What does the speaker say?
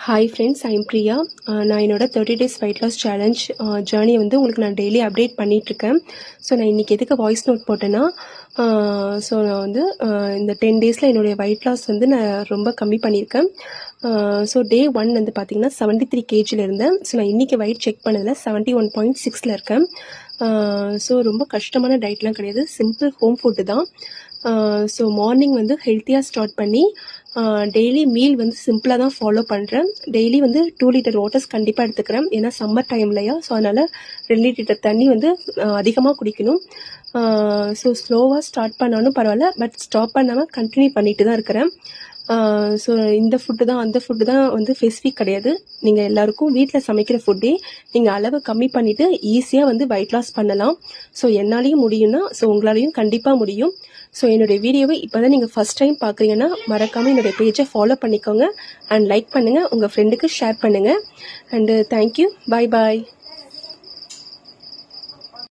Hi friends, I'm Priya. நான் என்னோட 30 days weight loss challenge ஜேர்னியை வந்து உங்களுக்கு நான் டெய்லி அப்டேட் பண்ணிகிட்ருக்கேன். ஸோ நான் இன்றைக்கி எதுக்கு வாய்ஸ் நோட் போட்டேன்னா, ஸோ நான் வந்து இந்த 10 days என்னுடைய வெயிட் லாஸ் வந்து நான் ரொம்ப கம்மி பண்ணியிருக்கேன். ஸோ டே 1 வந்து பார்த்திங்கன்னா 73 kgல இருந்தேன். ஸோ நான் இன்றைக்கி வெயிட் செக் பண்ணதில் 71.6 இருக்கேன். ஸோ ரொம்ப கஷ்டமான டயட்லாம் கிடையாது, சிம்பிள் ஹோம் ஃபுட்டு தான். ஸோ மார்னிங் வந்து ஹெல்த்தியாக ஸ்டார்ட் பண்ணி டெய்லி மீல் வந்து சிம்பிளாக தான் ஃபாலோ பண்ணுறேன். டெய்லி வந்து 2 லிட்டர் வாட்டர்ஸ் கண்டிப்பாக எடுத்துக்கிறேன். ஏன்னா சம்மர் டைம்லையா, ஸோ அதனால் 2 லிட்டர் தண்ணி வந்து அதிகமாக குடிக்கணும். ஸோ ஸ்லோவாக ஸ்டார்ட் பண்ணாலும் பரவாயில்ல, பட் ஸ்டாப் பண்ணாமல் கண்டினியூ பண்ணிட்டு தான் இருக்கிறேன். ஸோ இந்த ஃபுட்டு தான் அந்த ஃபுட்டு தான் வந்து ஸ்பெசிஃபிக் கிடையாது. நீங்கள் எல்லாருக்கும் வீட்டில் சமைக்கிற ஃபுட்டே நீங்கள் அளவு கம்மி பண்ணிவிட்டு ஈஸியாக வந்து வெயிட் லாஸ் பண்ணலாம். ஸோ என்னாலையும் முடியும்னா, ஸோ உங்களாலையும் கண்டிப்பாக முடியும். ஸோ என்னுடைய வீடியோவை இப்போ தான் நீங்கள் ஃபஸ்ட் டைம் பார்க்குறீங்கன்னா மறக்காமல் என்னுடைய பேஜை ஃபாலோ பண்ணிக்கோங்க அண்ட் லைக் பண்ணுங்கள், உங்கள் ஃப்ரெண்டுக்கு ஷேர் பண்ணுங்கள். And thank you, bye bye.